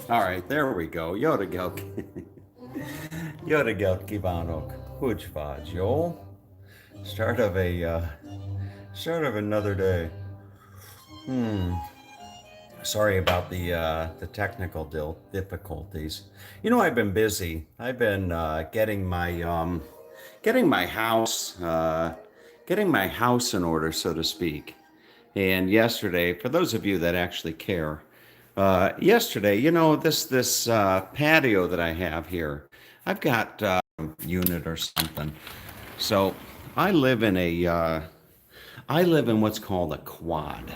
All right, there we go. Jöregelk. Jöregelk kívánok. Hogy vagy, jó? Start of a start of another day. Hmm. Sorry about the technical difficulties. I've been busy. I've been getting my house getting my house in order, so to speak. And yesterday, for those of you that actually care, yesterday, this patio that I have here, I've got unit or something. So I live in I live in what's called a quad.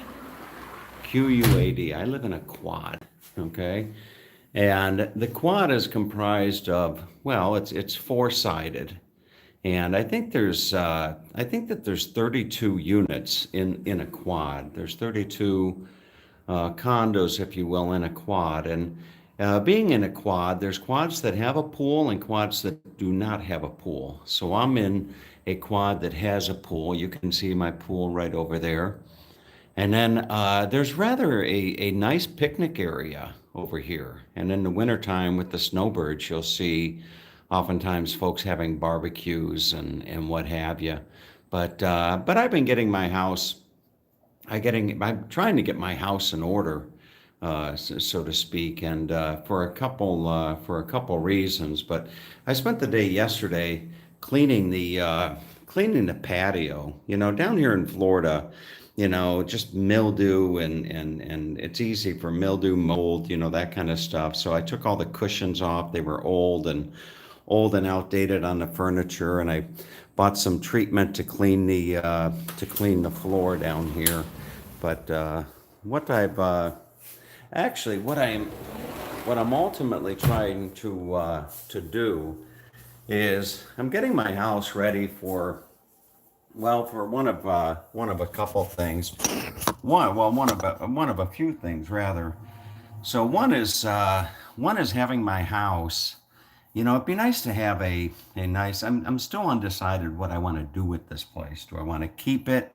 QUAD. I live in a quad. Okay. And the quad is comprised of, well, it's four-sided. And I think that there's 32 units in a quad. There's 32 condos, if you will, in a quad. And being in a quad, there's quads that have a pool and quads that do not have a pool. So I'm in a quad that has a pool. You can see my pool right over there. And then there's rather a nice picnic area over here. And in the wintertime with the snowbirds, you'll see oftentimes folks having barbecues and what have you. But I've been getting my house I'm trying to get my house in order, so to speak, and for a couple reasons. But I spent the day yesterday cleaning cleaning the patio. Down here in Florida, just mildew and it's easy for mildew, mold, that kind of stuff. So I took all the cushions off. They were old and outdated on the furniture, and I bought some treatment to clean the floor down here. But what I've actually what I'm ultimately trying to do is I'm getting my house ready for, well, for one of a couple things. One of a few things rather. So one is having my house. It'd be nice to have a nice. I'm still undecided what I want to do with this place. Do I want to keep it,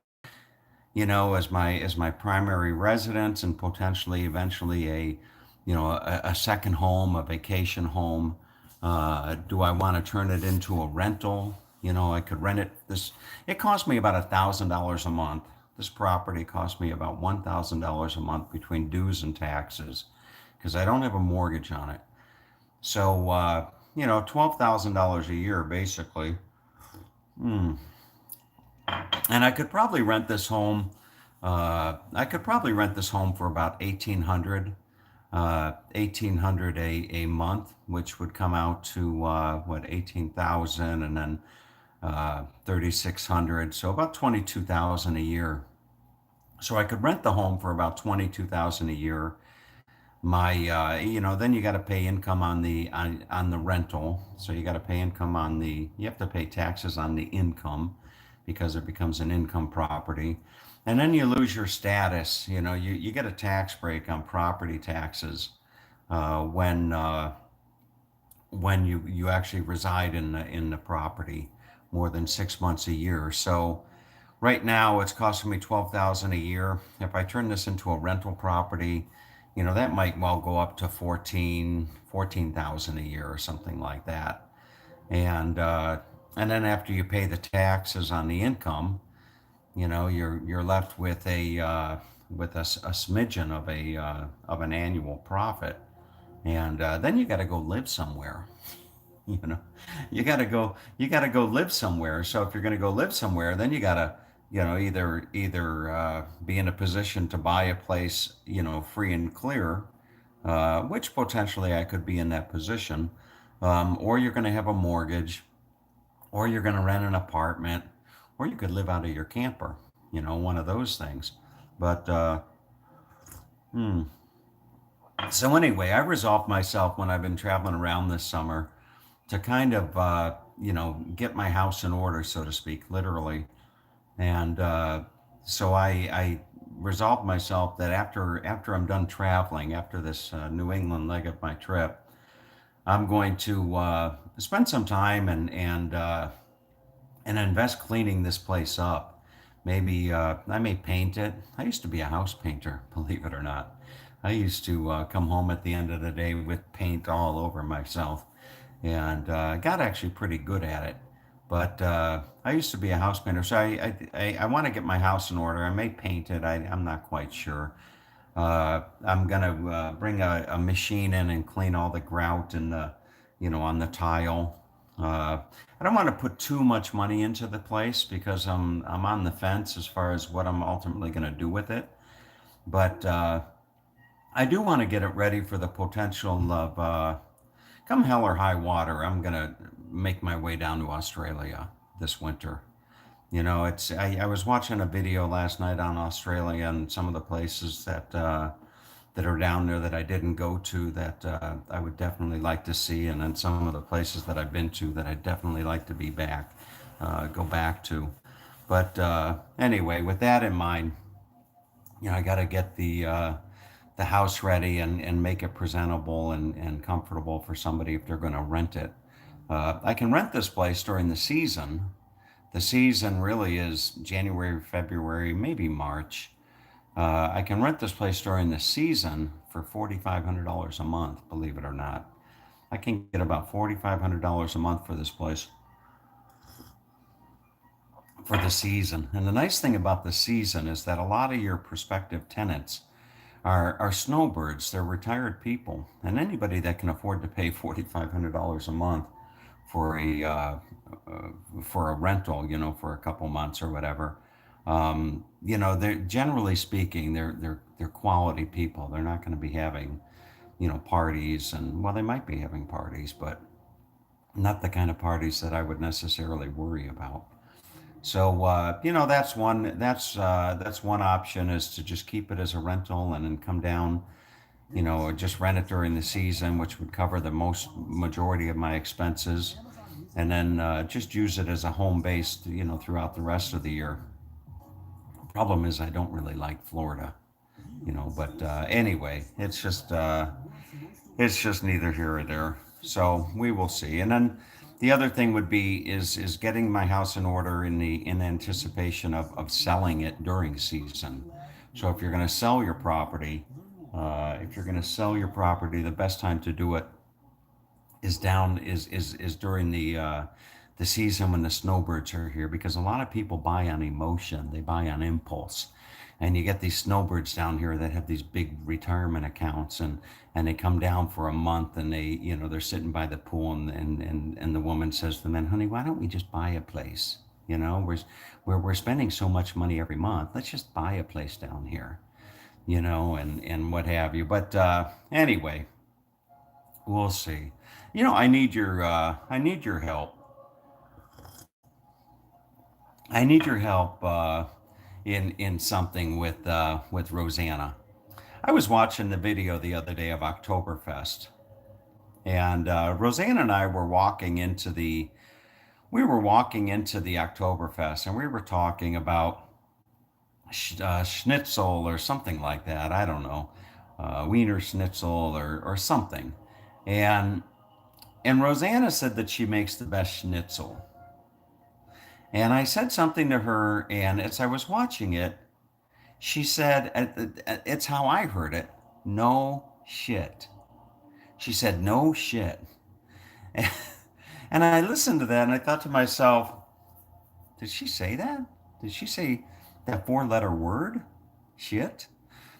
as my primary residence and potentially eventually a second home, a vacation home? Do I want to turn it into a rental? I could rent it. It cost me about $1,000 a month. This property cost me about $1,000 a month between dues and taxes because I don't have a mortgage on it. So, $12,000 a year basically. And I could probably rent this home. I could probably rent this home for about 1,800 a month, which would come out to what 18,000, and then 3,600, so about 22,000 a year. So I could rent the home for about 22,000 a year. Then you got to pay income on the rental. So you got to pay income you have to pay taxes on the income because it becomes an income property. And then you lose your status. You get a tax break on property taxes uh, when uh, when you actually reside in the property more than 6 months a year. So right now it's costing me 12,000 a year. If I turn this into a rental property, that might well go up to 14,000 a year or something like that. And then after you pay the taxes on the income, you're left with a smidgen of an annual profit. And then you got to go live somewhere. you know you got to go live somewhere. So if you're going to go live somewhere, then you got to either be in a position to buy a place, free and clear, which potentially I could be in that position, or you're going to have a mortgage, or you're going to rent an apartment, or you could live out of your camper, one of those things. But so anyway, I resolved myself when I've been traveling around this summer to kind of get my house in order, so to speak, literally. And so I resolved myself that after I'm done traveling, after this New England leg of my trip, I'm going to spend some time and invest cleaning this place up. Maybe I may paint it. I used to be a house painter, believe it or not. I used to come home at the end of the day with paint all over myself, and got actually pretty good at it. But I used to be a house painter, so I want to get my house in order. I may paint it. I'm not quite sure. I'm gonna bring a machine in and clean all the grout and on the tile. Uh, I don't want to put too much money into the place because I'm on the fence as far as what I'm ultimately going to do with it. But I do want to get it ready for the potential of come hell or high water. I'm going to make my way down to Australia this winter. I was watching a video last night on Australia and some of the places that are down there that I didn't go to that I would definitely like to see, and then some of the places that I've been to that I definitely like to be back, go back to. But anyway, with that in mind, I got to get the house ready and make it presentable and comfortable for somebody if they're going to rent it. I can rent this place during the season. The season really is January, February, maybe March. I can rent this place during the season for $4,500 a month, believe it or not. I can get about $4,500 a month for this place for the season. And the nice thing about the season is that a lot of your prospective tenants are snowbirds. They're retired people, and anybody that can afford to pay $4,500 a month for a rental, for a couple months or whatever. They're generally speaking, they're quality people. They're not going to be having, parties, and well, they might be having parties, but not the kind of parties that I would necessarily worry about. So that's one option is to just keep it as a rental and then come down, just rent it during the season, which would cover the most majority of my expenses, and then just use it as a home base, throughout the rest of the year. Problem is, I don't really like Florida, but anyway, it's just neither here or there. So we will see. And then the other thing would be is getting my house in order in anticipation of selling it during season. So if you're going to sell your property, the best time to do it is during the season when the snowbirds are here, because a lot of people buy on emotion, they buy on impulse, and you get these snowbirds down here that have these big retirement accounts, and they come down for a month, and they're sitting by the pool, and the woman says to the men, honey, why don't we just buy a place? We're spending so much money every month, let's just buy a place down here, and what have you. But anyway, we'll see. I need your help. I need your help in something with Rosanna. I was watching the video the other day of Oktoberfest, and Rosanna and I were walking into the Oktoberfest, and we were talking about schnitzel or something like that. I don't know, Wiener Schnitzel or something, and Rosanna said that she makes the best schnitzel. And I said something to her, and as I was watching it, she said, it's how I heard it, no shit. She said, no shit. And I listened to that and I thought to myself, did she say that? Did she say that four-letter word? Shit?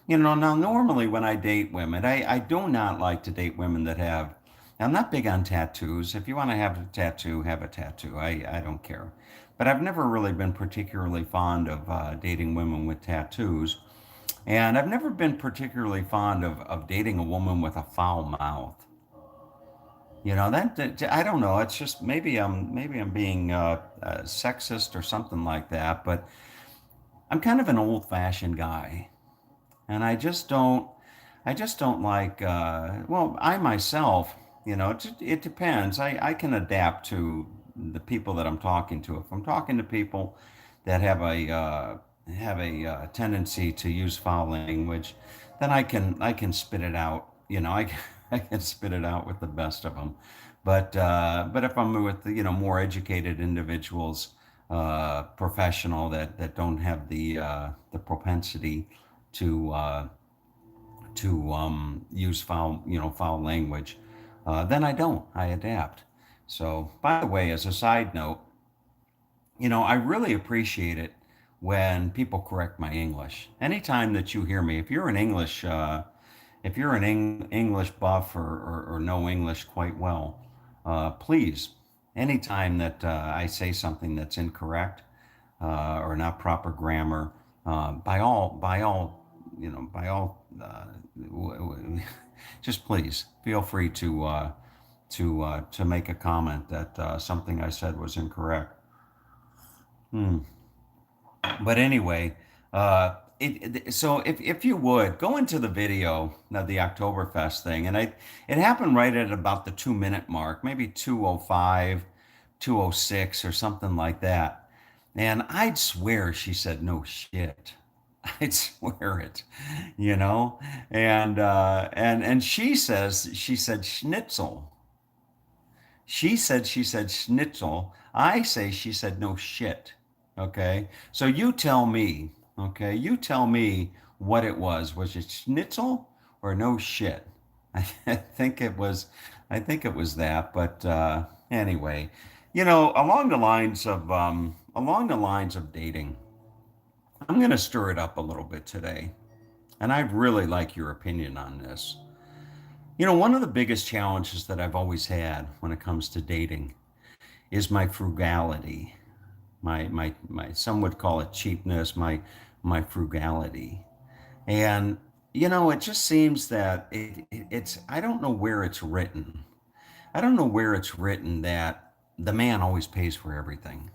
Now normally when I date women, I do not like to date women that have, I'm not big on tattoos. If you want to have a tattoo, have a tattoo. I don't care. But I've never really been particularly fond of dating women with tattoos. And I've never been particularly fond of dating a woman with a foul mouth. I don't know. It's just maybe I'm being sexist or something like that. But I'm kind of an old-fashioned guy, and I just don't like. Well, I myself, it depends. I can adapt to the people that I'm talking to. If I'm talking to people that have a tendency to use foul language, then I can spit it out. I can spit it out with the best of them. But if I'm with more educated individuals, professional that don't have the propensity to to use foul language, then I don't. I adapt. So, by the way, as a side note, I really appreciate it when people correct my English. Anytime that you hear me, if you're an English buff or know English quite well, please, anytime that I say something that's incorrect or not proper grammar, by all, just please feel free to make a comment that something I said was incorrect. Hmm. But anyway, so if you would go into the video of the Oktoberfest thing, and it happened right at about the 2 minute mark, maybe 2:05, 2:06, or something like that. And I'd swear she said no shit. I'd swear it, you know. And she said schnitzel. She said schnitzel. I say she said no shit. Okay. So you tell me, okay, you tell me what it was. Was it schnitzel or no shit? I think it was, I think it was that. But anyway, along the lines of dating, I'm going to stir it up a little bit today. And I'd really like your opinion on this. One of the biggest challenges that I've always had when it comes to dating is my frugality. My some would call it cheapness, my frugality. And it just seems that it's I don't know where it's written. I don't know where it's written that the man always pays for everything.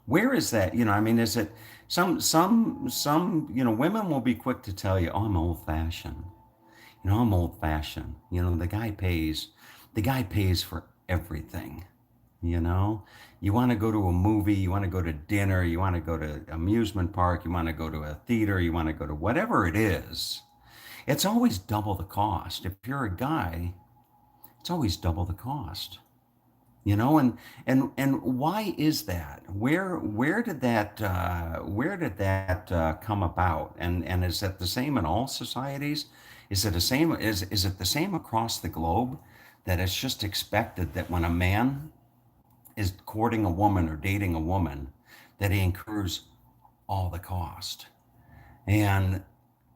Where is that? I mean, is it women will be quick to tell you, "Oh, I'm old fashioned." I'm old fashioned. The guy pays for everything. You know, you want to go to a movie, you want to go to dinner, you want to go to amusement park, you want to go to a theater, you want to go to whatever it is. It's always double the cost. If you're a guy, it's always double the cost. And why is that? Where did that come about? And is that the same in all societies? Is it the same across the globe, that it's just expected that when a man is courting a woman or dating a woman, that he incurs all the cost? And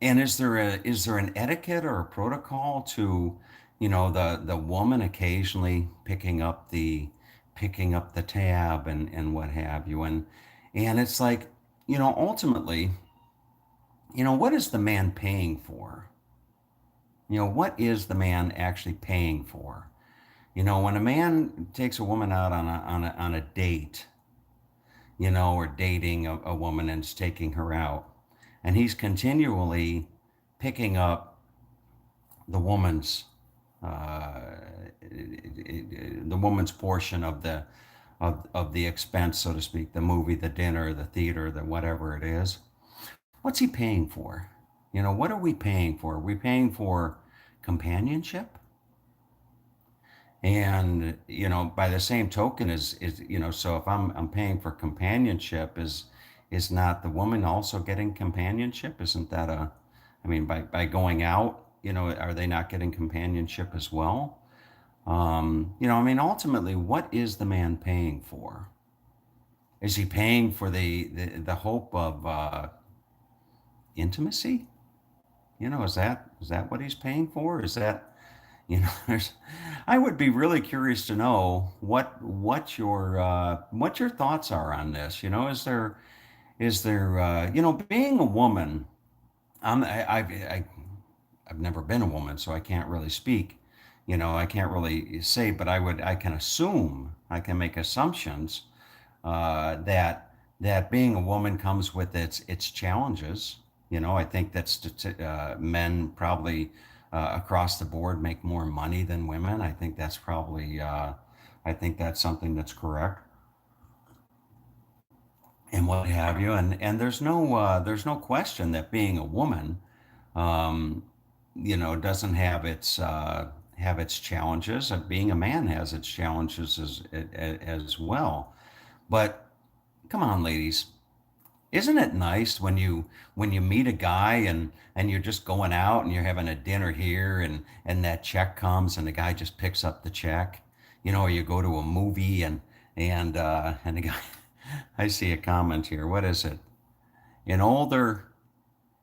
is there an etiquette or a protocol to, the woman occasionally picking up the tab and what have you? And it's like, ultimately, what is the man paying for? What is the man actually paying for? When a man takes a woman out on a date, or dating a woman and is taking her out, and he's continually picking up the woman's uh, the woman's portion of the expense, so to speak, the movie, the dinner, the theater, the whatever it is. What's he paying for? What are we paying for? Are we paying for companionship? And by the same token, so if I'm paying for companionship, is not the woman also getting companionship? Isn't that I mean, by going out, are they not getting companionship as well? I mean, ultimately, what is the man paying for? Is he paying for the hope of intimacy? Is that what he's paying for? Is that there's, I would be really curious to know what your thoughts are on this. Is there being a woman? I've never been a woman, so I can't really speak. I can't really say, but I can assume, I can make assumptions that being a woman comes with its challenges. I think men probably across the board make more money than women. I think that's something that's correct, and what have you. And there's no question that being a woman, um, doesn't have its challenges. Being a man has its challenges as well. But come on, ladies, Isn't it nice when you meet a guy and you're just going out and you're having a dinner here and that check comes and the guy just picks up the check, or you go to a movie and the guy, I see a comment here. What is it? In older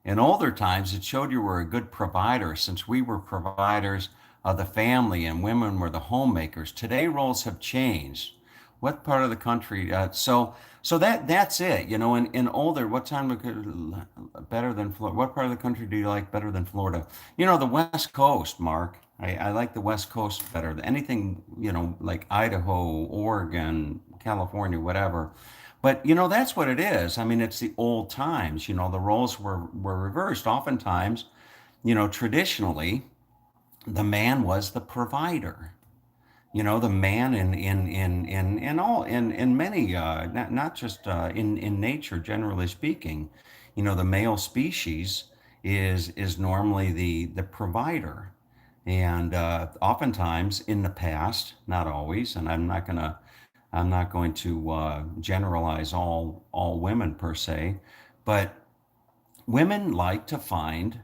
in older times, it showed you were a good provider since we were providers of the family and women were the homemakers. Today, roles have changed. What part of the country? So that's it. In older, what time better than Florida? What part of the country do you like better than Florida? The West Coast, Mark. I like the West Coast better. Anything, like Idaho, Oregon, California, whatever. But that's what it is. I mean, it's the old times. The roles were reversed. Oftentimes, traditionally, the man was the provider. The man in all in many not just in nature, generally speaking, the male species is normally the provider. And oftentimes in the past, not always, and I'm not going to generalize all women per se, but women like to find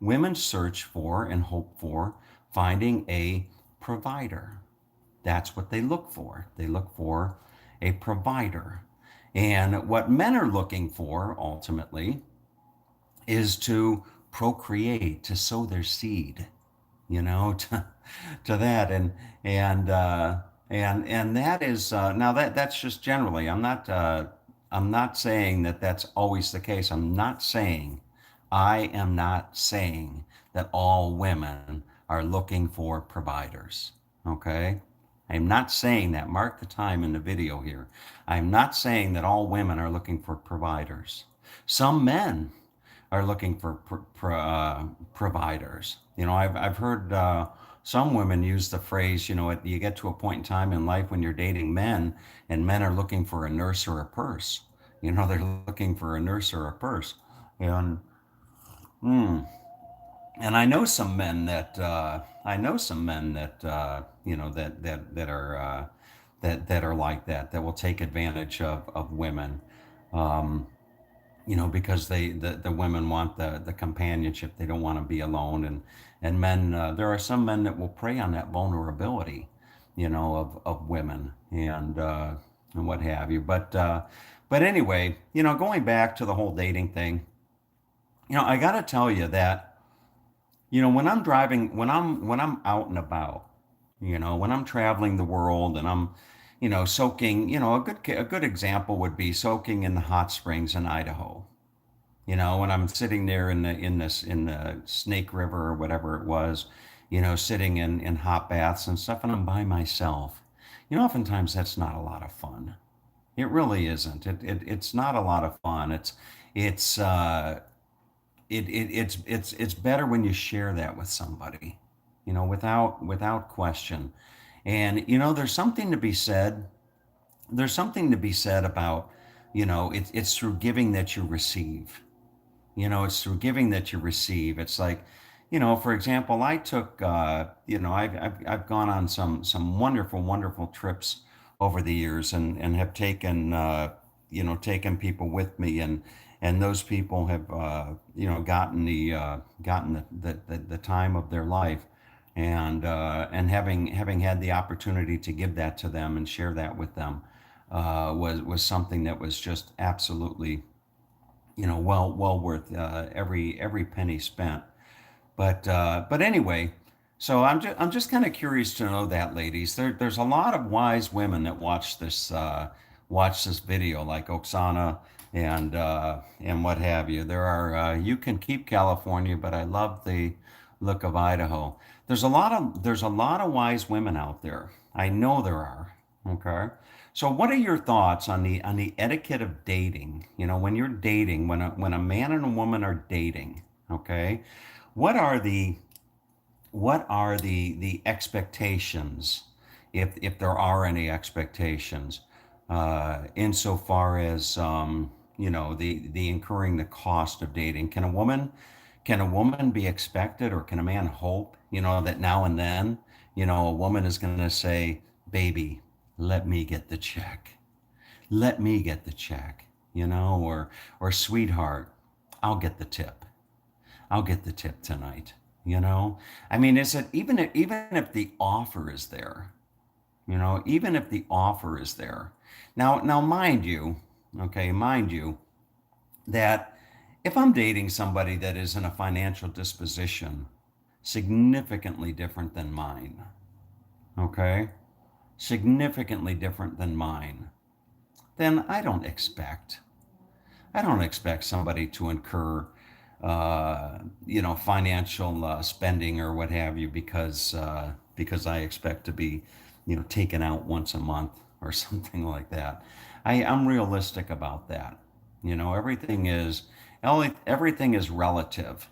women search for and hope for finding a provider. That's what they look for. They look for a provider. And what men are looking for ultimately is to procreate, to sow their seed, to, that. And that is now that's just generally. I'm not saying that that's always the case. I am not saying that all women are looking for providers. Okay? I'm not saying that. Mark the time in the video here. I'm not saying that all women are looking for providers. Some men are looking for providers. I've heard some women use the phrase, you get to a point in time in life when you're dating men, and men are looking for a nurse or a purse. They're looking for a nurse or a purse. And hmm, and I know some men that like that will take advantage of women. Um, because the women want the companionship. They don't want to be alone. And men, there are some men that will prey on that vulnerability, of women and what have you. But anyway, going back to the whole dating thing, I got to tell you that, when I'm driving, when I'm out and about, when I'm traveling the world and I'm, soaking, a good example would be soaking in the hot springs in Idaho. When I'm sitting there in the Snake River or whatever it was, sitting in hot baths and stuff, and I'm by myself. Oftentimes that's not a lot of fun. It really isn't. It's not a lot of fun. It's it's better when you share that with somebody, without question. And there's something to be said about, it's through giving that you receive. It's through giving that you receive. It's like, for example, I took, I've gone on some wonderful, wonderful trips over the years and have taken people with me, and those people have, gotten the time of their life, and having had the opportunity to give that to them and share that with them, was something that was just absolutely, well worth every penny spent. But anyway, so I'm just kind of curious to know that, ladies. There's a lot of wise women that watch this video, like Oksana and what have you. You can keep California, but I love the look of Idaho. There's a lot of wise women out there. I know there are. Okay. So what are your thoughts on the etiquette of dating? When you're dating, when a man and a woman are dating, okay? What are the expectations, if there are any expectations, insofar as, the incurring the cost of dating? Can a woman be expected, or can a man hope, that now and then, a woman is going to say, "Baby, let me get the check. Let me get the check." or sweetheart, I'll get the tip. I'll get the tip tonight. You know, I mean, is it even if the offer is there? Even if the offer is there. Now, mind you, okay, mind you that if I'm dating somebody that is in a financial disposition significantly different than mine, okay, significantly different than mine, then I don't expect somebody to incur, financial spending or what have you because I expect to be, taken out once a month or something like that. I'm realistic about that. Everything is relative.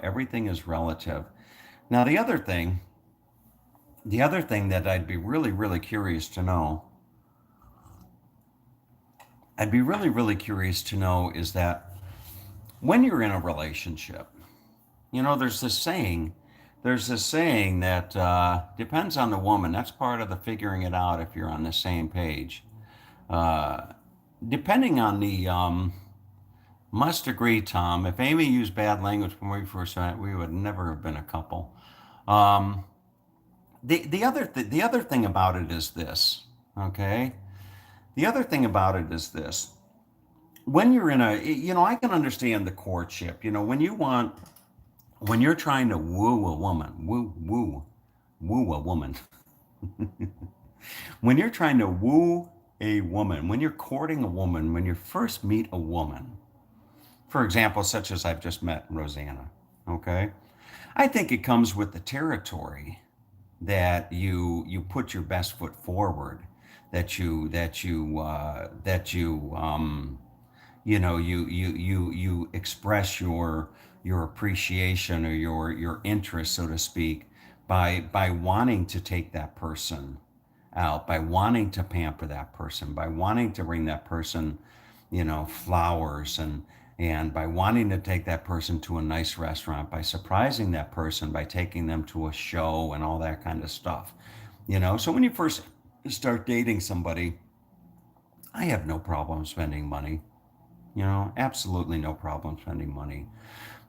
Everything is relative. Now, the other thing that I'd be really, really curious to know is that when you're in a relationship, there's this saying that depends on the woman. That's part of the figuring it out if you're on the same page. Uh, Depending on the must agree, Tom. If Amy used bad language when we first met, we would never have been a couple. Um, the other thing about it is this. Okay. The other thing about it is this. When you're in I can understand the courtship. When you're trying to woo a woman, woo a woman. When you're trying to woo a woman, when you're courting a woman, when you first meet a woman, for example, such as I've just met Rosanna, okay? I think it comes with the territory that you put your best foot forward, that you express your appreciation or your interest, so to speak, by wanting to take that person out, by wanting to pamper that person, by wanting to bring that person, flowers, and by wanting to take that person to a nice restaurant, by surprising that person, by taking them to a show and all that kind of stuff. So when you first start dating somebody, I have no problem spending money. Absolutely no problem spending money.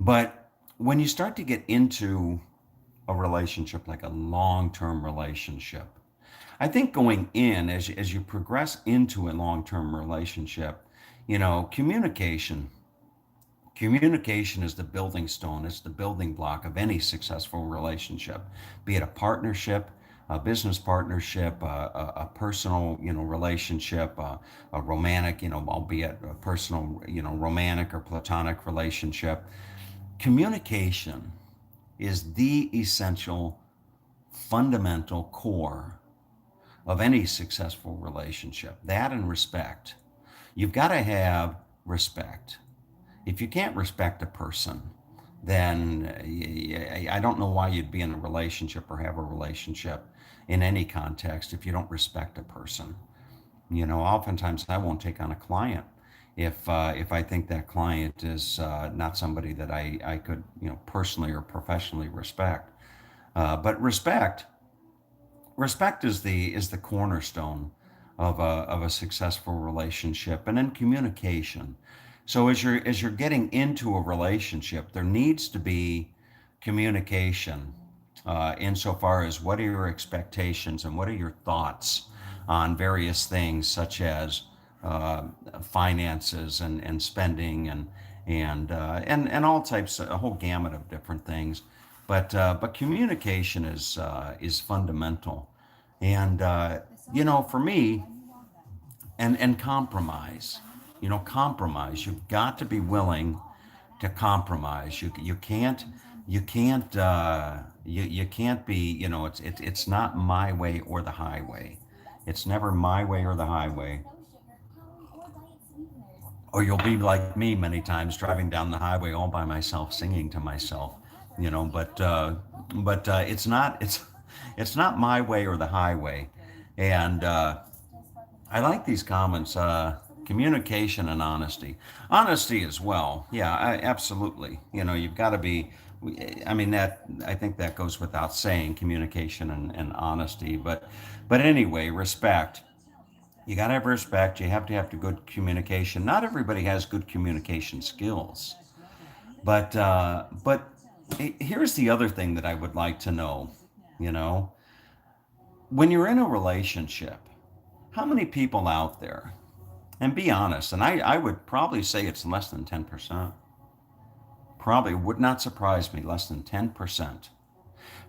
But when you start to get into a relationship, like a long-term relationship, I think going in, as you progress into a long-term relationship, communication. Communication is the building stone, it's the building block of any successful relationship, be it a partnership, a business partnership, a personal, relationship, a romantic, albeit a personal, romantic or platonic relationship. Communication is the essential, fundamental core of any successful relationship. That and respect. You've got to have respect. If you can't respect a person, then I don't know why you'd be in a relationship or have a relationship in any context if you don't respect a person. Oftentimes I won't take on a client if I think that client is not somebody that I could, personally or professionally respect. But respect is the cornerstone of a successful relationship, and then communication. So as you're getting into a relationship, there needs to be communication, insofar as what are your expectations and what are your thoughts on various things such as uh, finances and spending and all types, a whole gamut of different things. But communication is fundamental, and for me, and compromise. Compromise. You've got to be willing to compromise. You can't be. It's not my way or the highway. It's never my way or the highway. Or you'll be like me many times driving down the highway all by myself singing to myself. But it's not my way or the highway. And I like these comments. Communication and honesty as well. Yeah, absolutely. You've got to be. I mean, that I think that goes without saying, communication and honesty. But anyway, respect. You got to have respect. You have to have good communication. Not everybody has good communication skills, but here's the other thing that I would like to know. You know, when you're in a relationship, how many people out there, and be honest, and I would probably say it's less than 10%. Probably would not surprise me, less than 10%.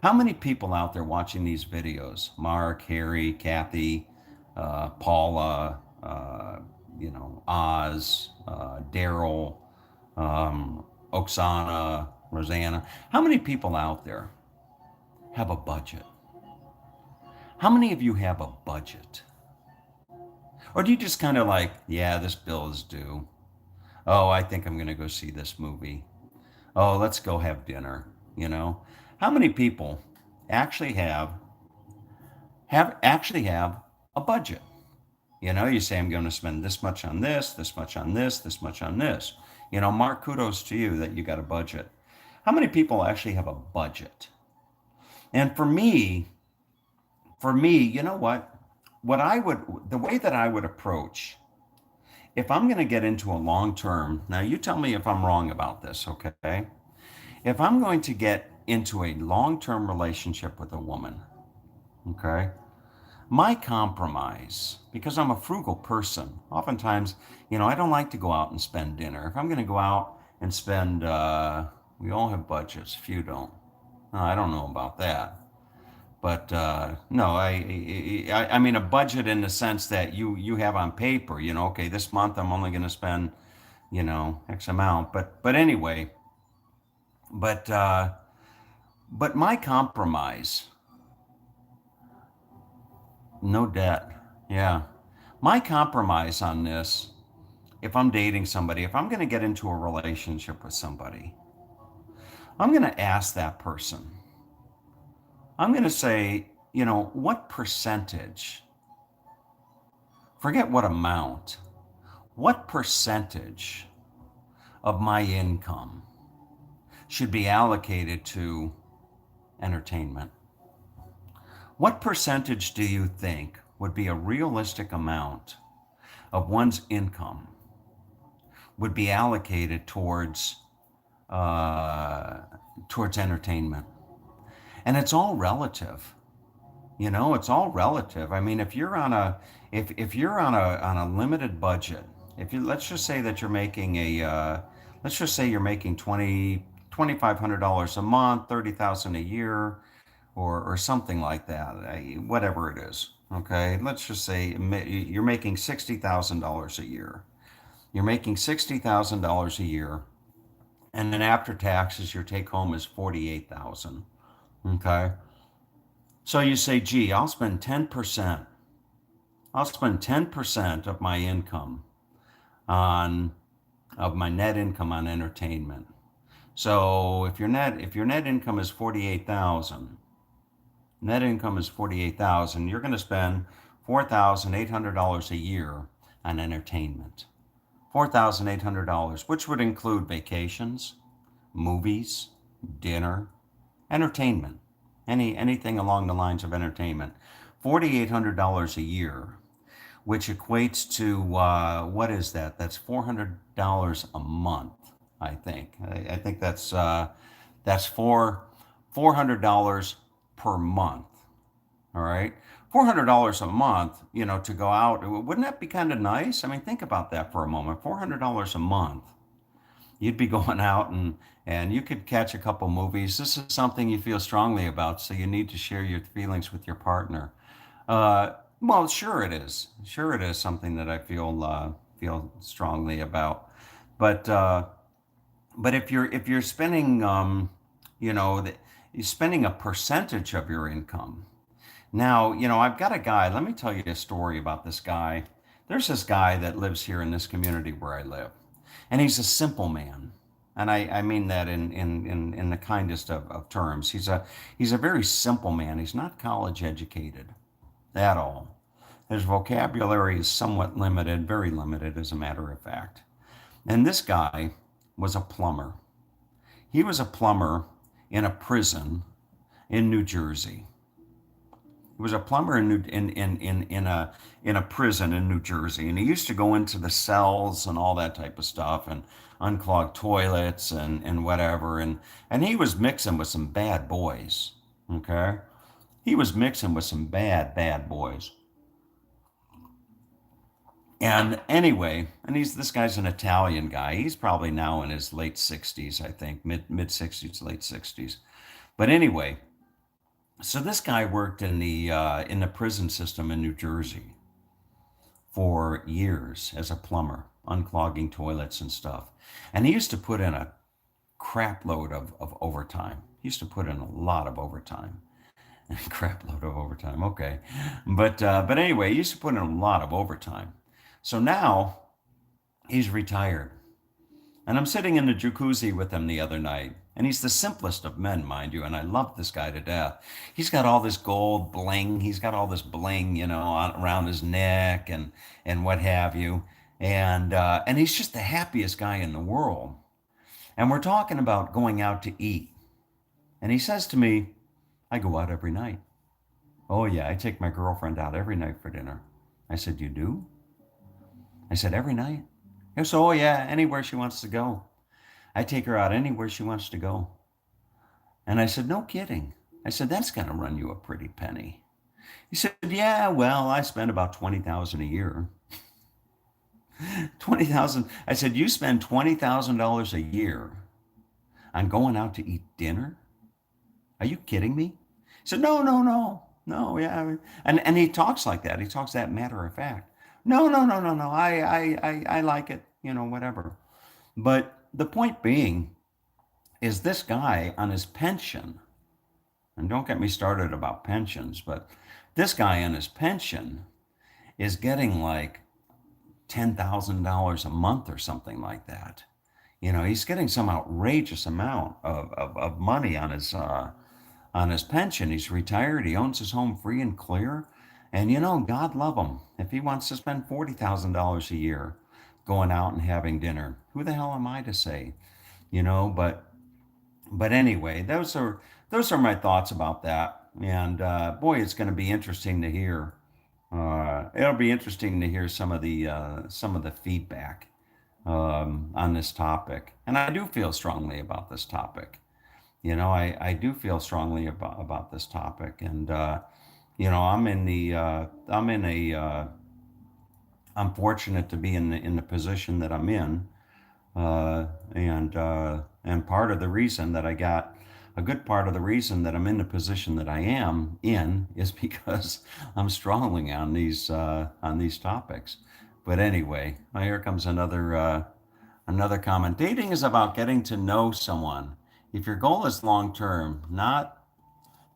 How many people out there watching these videos? Mark, Harry, Kathy, Paula, Oz, Daryl, Oksana, Rosanna. How many people out there have a budget? How many of you have a budget? Or do you just kind of like, yeah, this bill is due. Oh, I think I'm going to go see this movie. Oh, let's go have dinner, you know? How many people actually have a budget? You know, you say I'm going to spend this much on this much on this much on this. You know, Mark, kudos to you that you got a budget. How many people actually have a budget? And for me, you know what? The way that I would approach, if I'm going to get into a long term, now you tell me if I'm wrong about this, okay? If I'm going to get into a long term relationship with a woman, okay, my compromise, because I'm a frugal person, oftentimes, I don't like to go out and spend dinner. If I'm going to go out and spend, we all have budgets, few don't. No, I don't know about that. But no, I mean a budget in the sense that you have on paper, okay, this month I'm only going to spend, X amount. But anyway, but uh, but my compromise, no debt. Yeah. My compromise on this, if I'm dating somebody, if I'm going to get into a relationship with somebody, I'm going to ask that person, I'm going to say, what percentage, forget what amount, what percentage of my income should be allocated to entertainment? What percentage do you think would be a realistic amount of one's income would be allocated towards entertainment? And it's all relative. It's all relative. I mean, if you're on a limited budget, if you let's just say that you're making let's just say you're making $2,500 a month, 30,000 a year, or something like that, whatever it is. Okay, let's just say you're making $60,000 a year. You're making $60,000 a year, and then after taxes, your take home is 48,000. Okay, so you say, gee, I'll spend 10%. I'll spend 10% of my income on of my net income on entertainment. So if your net income is 48,000, net income is 48,000, you're going to spend $4,800 a year on entertainment. $4,800, which would include vacations, movies, dinner, entertainment, anything along the lines of entertainment. $4,800 a year, which equates to what is that? That's $400 a month, I think. I think that's $400 per month. All right. $400 a month, to go out. Wouldn't that be kind of nice? I mean, think about that for a moment. $400 a month. You'd be going out and you could catch a couple movies. This is something you feel strongly about, so you need to share your feelings with your partner. Well, sure it is. Sure it is something that I feel strongly about. But if you're spending you're spending a percentage of your income. Now, I've got a guy. Let me tell you a story about this guy. There's this guy that lives here in this community where I live, and he's a simple man. And I mean that in the kindest of terms. He's a very simple man. He's not college educated at all. His vocabulary is somewhat limited, very limited, as a matter of fact. And this guy was a plumber. He was a plumber in a prison in New Jersey. He was a plumber in in a prison in New Jersey, and he used to go into the cells and all that type of stuff and unclog toilets and whatever. And he was mixing with some bad boys. Okay, he was mixing with some bad boys. And anyway, and he's this guy's an Italian guy. He's probably now in his late 60s, I think, mid 60s, late 60s. But anyway, so this guy worked in the prison system in New Jersey for years as a plumber, unclogging toilets and stuff. And he used to put in a crap load of overtime. He used to put in a lot of overtime. Crap load of overtime. Okay, but anyway, he used to put in a lot of overtime. So now he's retired, and I'm sitting in the jacuzzi with him the other night, and he's the simplest of men, mind you, and I love this guy to death. He's got all this gold bling. He's got all this bling, around his neck and what have you, and he's just the happiest guy in the world. And we're talking about going out to eat, and he says to me, "I go out every night." "Oh yeah, I take my girlfriend out every night for dinner." I said, "You do?" I said, "Every night?" He said, "Oh yeah, anywhere she wants to go. I take her out anywhere she wants to go." And I said, "No kidding." I said, "That's going to run you a pretty penny." He said, "Yeah, well, I spend about 20,000 a year." 20,000. I said, "You spend $20,000 a year on going out to eat dinner? Are you kidding me?" He said, "No, no, no, no, yeah." And he talks like that. He talks that matter of fact. "No, no, no, no, no. I like it, whatever." But the point being is this guy on his pension, and don't get me started about pensions, but this guy on his pension is getting like $10,000 a month or something like that. He's getting some outrageous amount of money on his pension. He's retired. He owns his home free and clear. And God love him. If he wants to spend $40,000 a year going out and having dinner, who the hell am I to say? But anyway, those are my thoughts about that. And boy, it's going to be interesting to hear. It'll be interesting to hear some of the feedback on this topic. And I do feel strongly about this topic. I do feel strongly about this topic, and I'm fortunate to be in the position that I'm in, and part of the reason that I got a good part of the reason that I'm in the position that I am in is because I'm strongly on these topics. But anyway, here comes another comment. Dating is about getting to know someone. If your goal is long term, not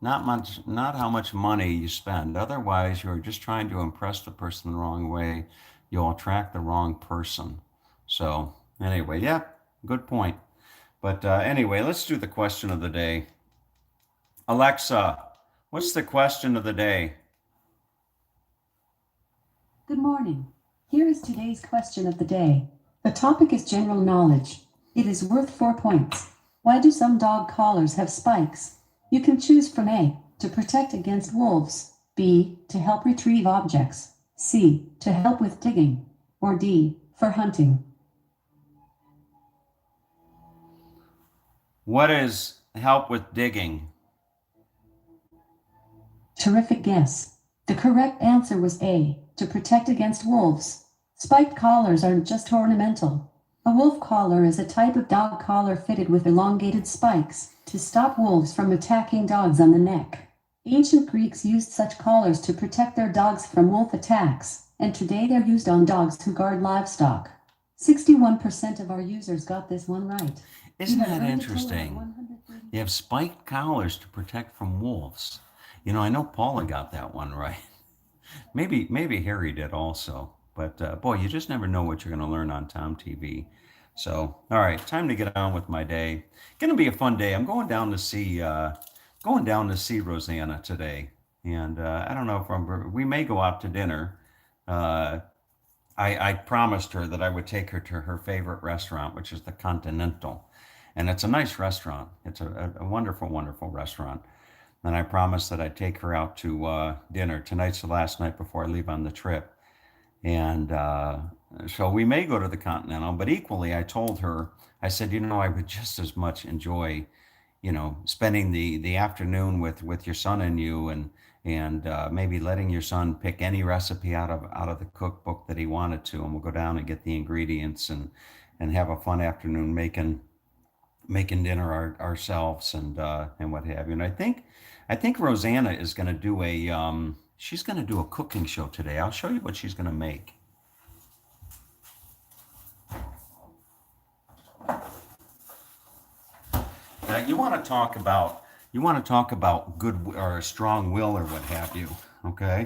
how much money you spend. Otherwise, you're just trying to impress the person the wrong way. You'll attract the wrong person. So anyway, yeah, good point. But anyway, let's do the question of the day. Alexa, what's the question of the day? Good morning. Here is today's question of the day. The topic is general knowledge. It is worth 4 points. Why do some dog collars have spikes? You can choose from A, to protect against wolves, B, to help retrieve objects, C, to help with digging, or D, for hunting. What is help with digging? Terrific guess. The correct answer was A, to protect against wolves. Spiked collars aren't just ornamental. A wolf collar is a type of dog collar fitted with elongated spikes to stop wolves from attacking dogs on the neck. Ancient Greeks used such collars to protect their dogs from wolf attacks, and today they're used on dogs who guard livestock. 61% of our users got this one right. Isn't that interesting? You have spiked collars to protect from wolves. I know Paula got that one right. Maybe Harry did also. But boy, you just never know what you're going to learn on Tom TV. So, all right, time to get on with my day. Going to be a fun day. I'm going down to see Rosanna today, and I don't know if we may go out to dinner. Uh, I promised her that I would take her to her favorite restaurant, which is the Continental, and it's a nice restaurant. It's a wonderful, wonderful restaurant. And I promised that I'd take her out to dinner. Tonight's the last night before I leave on the trip. And so we may go to the Continental, but equally, I told her, I said, I would just as much enjoy, spending the afternoon with your son and you, and maybe letting your son pick any recipe out of the cookbook that he wanted to, and we'll go down and get the ingredients and have a fun afternoon making dinner ourselves and what have you. And I think Rosanna is going to do she's going to do a cooking show today. I'll show you what she's going to make. Now you want to talk about good or strong will or what have you. Okay.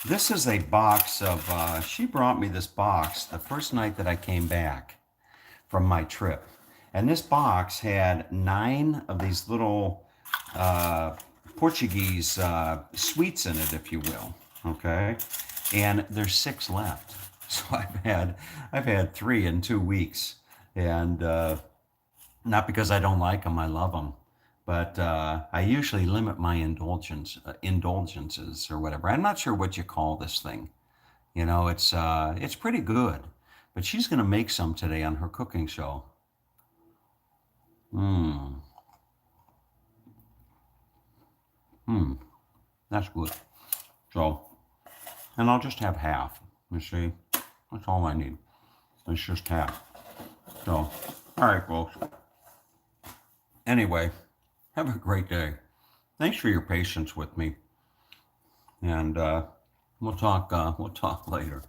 This is a box of, she brought me this box the first night that I came back from my trip. And this box had 9 of these little Portuguese sweets in it, if you will. Okay, and there's 6 left. So I've had 3 in 2 weeks, and not because I don't like them, I love them. But I usually limit my indulgences or whatever. I'm not sure what you call this thing. It's pretty good. But she's going to make some today on her cooking show. That's good. So, and I'll just have half. You see, that's all I need. It's just half. So, all right, folks. Anyway, have a great day. Thanks for your patience with me, and we'll talk later.